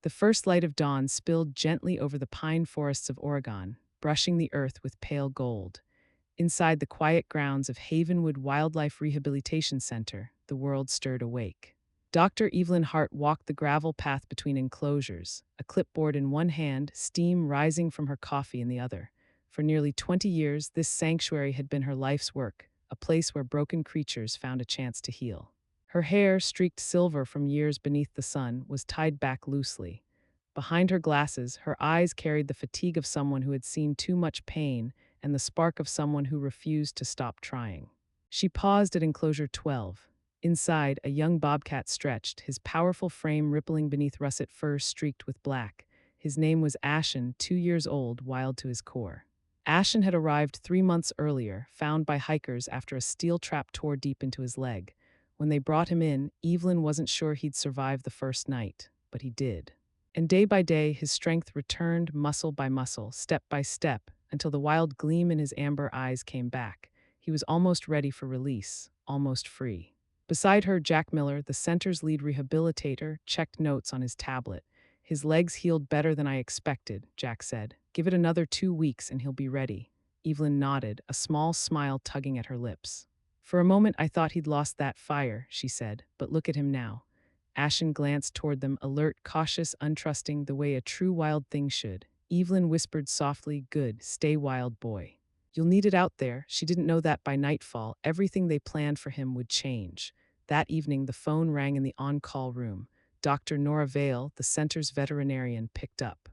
The first light of dawn spilled gently over the pine forests of Oregon, brushing the earth with pale gold. Inside the quiet grounds of Havenwood Wildlife Rehabilitation Center, the world stirred awake. Dr. Evelyn Hart walked the gravel path between enclosures, a clipboard in one hand, steam rising from her coffee in the other. For nearly 20 years, this sanctuary had been her life's work, a place where broken creatures found a chance to heal. Her hair, streaked silver from years beneath the sun, was tied back loosely. Behind her glasses, her eyes carried the fatigue of someone who had seen too much pain and the spark of someone who refused to stop trying. She paused at enclosure 12. Inside, a young bobcat stretched, his powerful frame rippling beneath russet fur streaked with black. His name was Ashen, 2 years old, wild to his core. Ashen had arrived 3 months earlier, found by hikers after a steel trap tore deep into his leg. When they brought him in, Evelyn wasn't sure he'd survive the first night, but he did. And day by day, his strength returned muscle by muscle, step by step, until the wild gleam in his amber eyes came back. He was almost ready for release, almost free. Beside her, Jack Miller, the center's lead rehabilitator, checked notes on his tablet. His legs healed better than I expected, Jack said. Give it another 2 weeks and he'll be ready. Evelyn nodded, a small smile tugging at her lips. For a moment I thought he'd lost that fire, she said, but look at him now. Ashen glanced toward them, alert, cautious, untrusting, the way a true wild thing should. Evelyn whispered softly, "Good, stay wild, boy. You'll need it out there." She didn't know that by nightfall, everything they planned for him would change. That evening, the phone rang in the on-call room. Dr. Nora Vale, the center's veterinarian, picked up.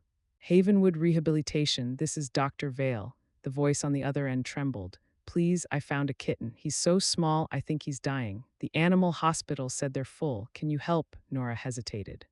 "Havenwood Rehabilitation, this is Dr. Vale." The voice on the other end trembled. "Please, I found a kitten. He's so small, I think he's dying. The animal hospital said they're full. Can you help?" Nora hesitated.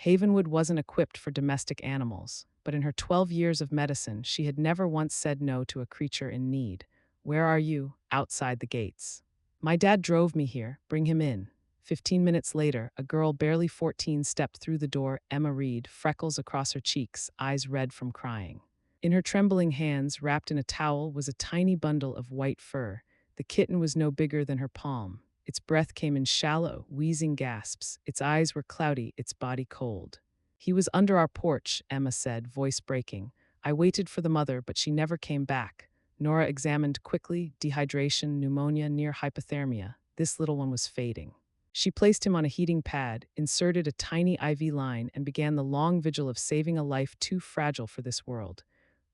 Havenwood wasn't equipped for domestic animals, but in her 12 years of medicine, she had never once said no to a creature in need. "Where are you?" "Outside the gates." "My dad drove me here. Bring him in." 15 minutes later, a girl barely 14 stepped through the door, Emma Reed, freckles across her cheeks, eyes red from crying. In her trembling hands, wrapped in a towel, was a tiny bundle of white fur. The kitten was no bigger than her palm. Its breath came in shallow, wheezing gasps. Its eyes were cloudy, its body cold. "He was under our porch," Emma said, voice breaking. "I waited for the mother, but she never came back." Nora examined quickly, dehydration, pneumonia, near hypothermia. This little one was fading. She placed him on a heating pad, inserted a tiny IV line, and began the long vigil of saving a life too fragile for this world.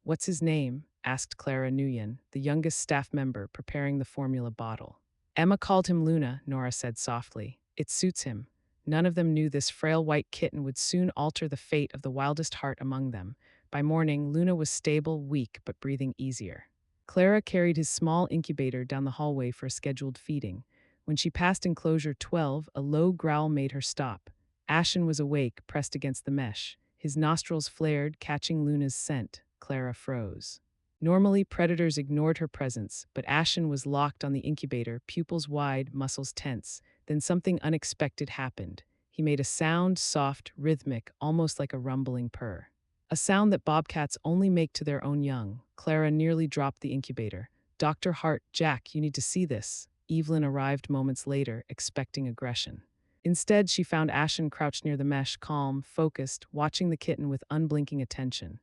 "What's his name?" asked Clara Nguyen, the youngest staff member, preparing the formula bottle. "Emma called him Luna," Nora said softly. "It suits him." None of them knew this frail white kitten would soon alter the fate of the wildest heart among them. By morning, Luna was stable, weak, but breathing easier. Clara carried his small incubator down the hallway for a scheduled feeding. When she passed enclosure 12, a low growl made her stop. Ashen was awake, pressed against the mesh. His nostrils flared, catching Luna's scent. Clara froze. Normally, predators ignored her presence, but Ashen was locked on the incubator, pupils wide, muscles tense. Then something unexpected happened. He made a sound, soft, rhythmic, almost like a rumbling purr. A sound that bobcats only make to their own young. Clara nearly dropped the incubator. "Dr. Hart, Jack, you need to see this." Evelyn arrived moments later, expecting aggression. Instead, she found Ashen crouched near the mesh, calm, focused, watching the kitten with unblinking attention.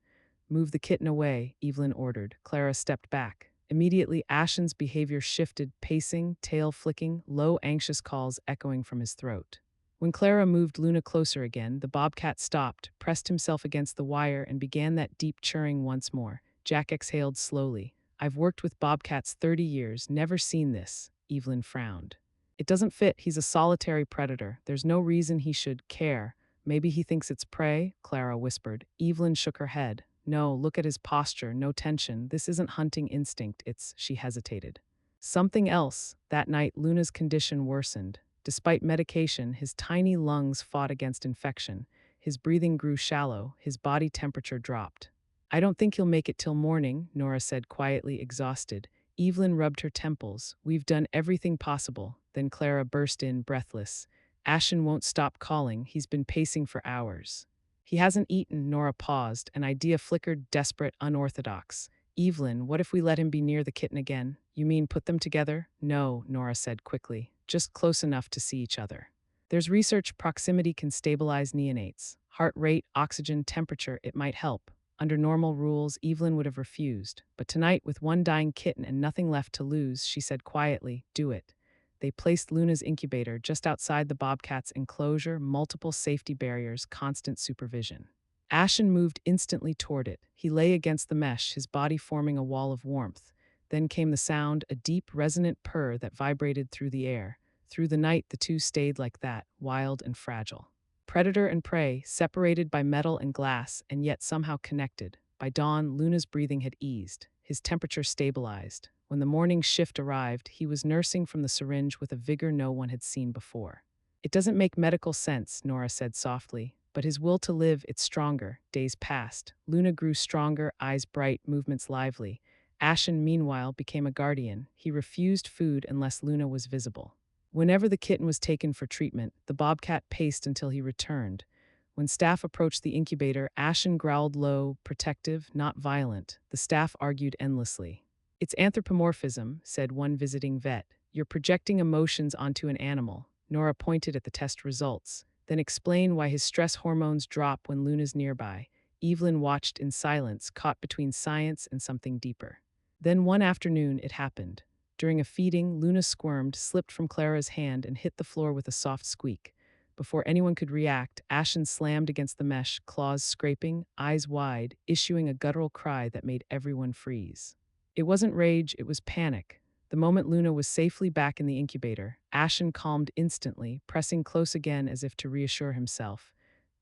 "Move the kitten away," Evelyn ordered. Clara stepped back. Immediately, Ashen's behavior shifted, pacing, tail flicking, low, anxious calls echoing from his throat. When Clara moved Luna closer again, the bobcat stopped, pressed himself against the wire, and began that deep churring once more. Jack exhaled slowly. "I've worked with bobcats 30 years, never seen this." Evelyn frowned. "It doesn't fit. He's a solitary predator. There's no reason he should care. Maybe he thinks it's prey," Clara whispered. Evelyn shook her head. "No, look at his posture, no tension. This isn't hunting instinct, it's—" She hesitated. "Something else." That night, Luna's condition worsened. Despite medication, his tiny lungs fought against infection. His breathing grew shallow, his body temperature dropped. "I don't think he'll make it till morning," Nora said quietly, exhausted. Evelyn rubbed her temples. "We've done everything possible." Then Clara burst in, breathless. "Ashen won't stop calling. He's been pacing for hours." "He hasn't eaten." Nora paused. An idea flickered, desperate, unorthodox. "Evelyn, what if we let him be near the kitten again?" "You mean put them together?" "No," Nora said quickly. "Just close enough to see each other. There's research proximity can stabilize neonates." heart rate, oxygen, temperature, it might help. Under normal rules, Evelyn would have refused. But tonight, with one dying kitten and nothing left to lose, she said quietly, "Do it." They placed Luna's incubator just outside the Bobcat's enclosure, multiple safety barriers, constant supervision. Ashen moved instantly toward it. He lay against the mesh, his body forming a wall of warmth. Then came the sound, a deep, resonant purr that vibrated through the air. Through the night, the two stayed like that, wild and fragile. Predator and prey, separated by metal and glass, and yet somehow connected. By dawn, Luna's breathing had eased. His temperature stabilized. When the morning shift arrived, he was nursing from the syringe with a vigor no one had seen before. "It doesn't make medical sense," Nora said softly, "but his will to live, it's stronger." Days passed. Luna grew stronger, eyes bright, movements lively. Ashen, meanwhile, became a guardian. He refused food unless Luna was visible. Whenever the kitten was taken for treatment, the bobcat paced until he returned. When staff approached the incubator, Ashen growled low, protective, not violent. The staff argued endlessly. "It's anthropomorphism," said one visiting vet. "You're projecting emotions onto an animal." Nora pointed at the test results, then explained why his stress hormones drop when Luna's nearby. Evelyn watched in silence, caught between science and something deeper. Then one afternoon, it happened. During a feeding, Luna squirmed, slipped from Clara's hand, and hit the floor with a soft squeak. Before anyone could react, Ashen slammed against the mesh, claws scraping, eyes wide, issuing a guttural cry that made everyone freeze. It wasn't rage, it was panic. The moment Luna was safely back in the incubator, Ashen calmed instantly, pressing close again as if to reassure himself.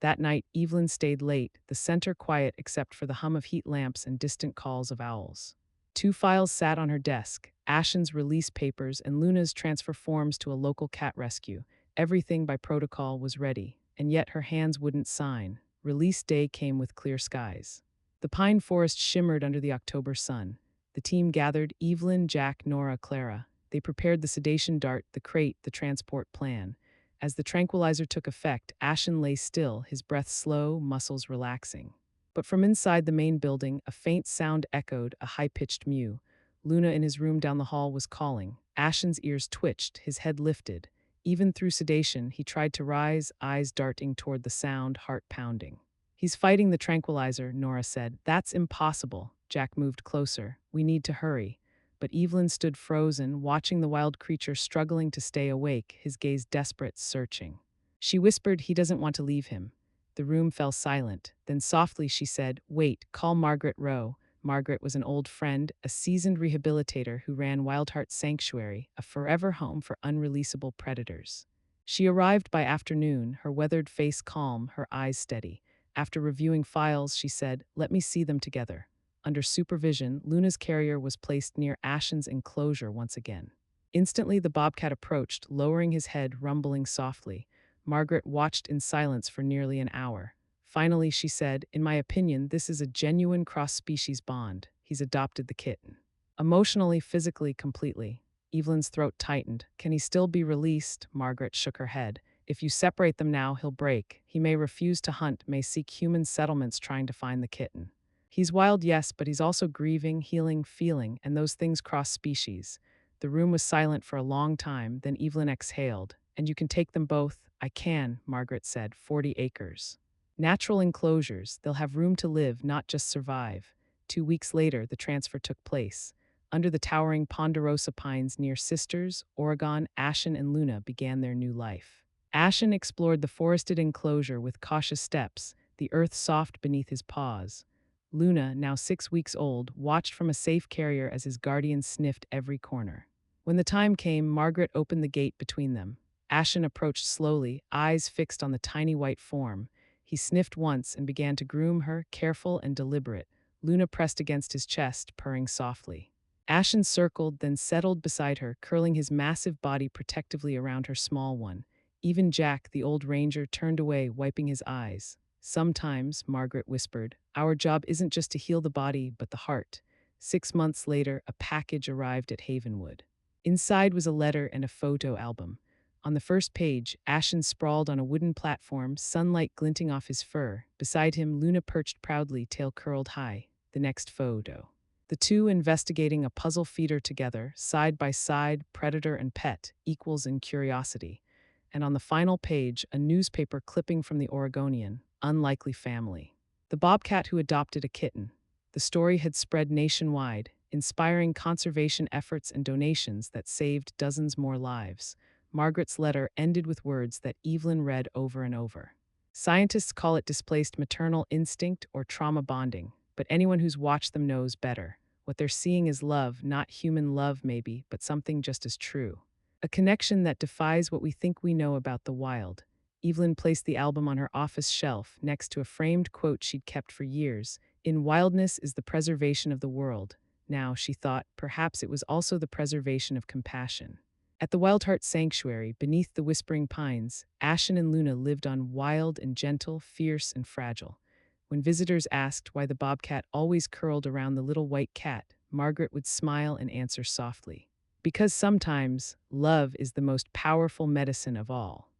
That night, Evelyn stayed late, the center quiet except for the hum of heat lamps and distant calls of owls. Two files sat on her desk, Ashen's release papers and Luna's transfer forms to a local cat rescue. Everything by protocol was ready, and yet her hands wouldn't sign. Release day came with clear skies. The pine forest shimmered under the October sun. The team gathered: Evelyn, Jack, Nora, Clara. They prepared the sedation dart, the crate, the transport plan. As the tranquilizer took effect, Ashen lay still, his breath slow, muscles relaxing. But from inside the main building, a faint sound echoed, a high-pitched mew. Luna in his room down the hall was calling. Ashen's ears twitched, his head lifted. Even through sedation, he tried to rise, eyes darting toward the sound, heart pounding. "He's fighting the tranquilizer," Nora said. "That's impossible." Jack moved closer. "We need to hurry." But Evelyn stood frozen, watching the wild creature struggling to stay awake, his gaze desperate, searching. She whispered, "He doesn't want to leave him." The room fell silent. Then softly she said, "Wait, call Margaret Rowe." Margaret was an old friend, a seasoned rehabilitator who ran Wildheart Sanctuary, a forever home for unreleasable predators. She arrived by afternoon, her weathered face calm, her eyes steady. After reviewing files, she said, "Let me see them together." Under supervision, Luna's carrier was placed near Ashen's enclosure once again. Instantly, the bobcat approached, lowering his head, rumbling softly. Margaret watched in silence for nearly an hour. Finally, she said, "In my opinion, this is a genuine cross-species bond. He's adopted the kitten." Emotionally, physically, completely. Evelyn's throat tightened. "Can he still be released?" Margaret shook her head. "If you separate them now, he'll break. He may refuse to hunt, may seek human settlements trying to find the kitten. He's wild, yes, but he's also grieving, healing, feeling, and those things cross species." The room was silent for a long time, then Evelyn exhaled. "And you can take them both?" "I can," Margaret said. 40 acres. Natural enclosures, they'll have room to live, not just survive." 2 weeks later, the transfer took place. Under the towering ponderosa pines near Sisters, Oregon, Ashen and Luna began their new life. Ashen explored the forested enclosure with cautious steps, the earth soft beneath his paws. Luna, now 6 weeks old, watched from a safe carrier as his guardian sniffed every corner. When the time came, Margaret opened the gate between them. Ashen approached slowly, eyes fixed on the tiny white form. He sniffed once and began to groom her, careful and deliberate. Luna pressed against his chest, purring softly. Ashen circled, then settled beside her, curling his massive body protectively around her small one. Even Jack, the old ranger, turned away, wiping his eyes. "Sometimes," Margaret whispered, "our job isn't just to heal the body, but the heart." 6 months later, a package arrived at Havenwood. Inside was a letter and a photo album. On the first page, Ashen sprawled on a wooden platform, sunlight glinting off his fur. Beside him, Luna perched proudly, tail curled high. The next photo. The two investigating a puzzle feeder together, side by side, predator and pet, equals in curiosity. and on the final page, a newspaper clipping from the Oregonian, unlikely family. The bobcat who adopted a kitten. The story had spread nationwide, inspiring conservation efforts and donations that saved dozens more lives. Margaret's letter ended with words that Evelyn read over and over. Scientists call it displaced maternal instinct or trauma bonding, but anyone who's watched them knows better. What they're seeing is love, not human love maybe, but something just as true. A connection that defies what we think we know about the wild. Evelyn placed the album on her office shelf next to a framed quote she'd kept for years. In wildness is the preservation of the world. Now, she thought, perhaps it was also the preservation of compassion. At the Wild Heart Sanctuary, beneath the whispering pines, Ashen and Luna lived on wild and gentle, fierce and fragile. When visitors asked why the bobcat always curled around the little white cat, Margaret would smile and answer softly. Because sometimes, love is the most powerful medicine of all.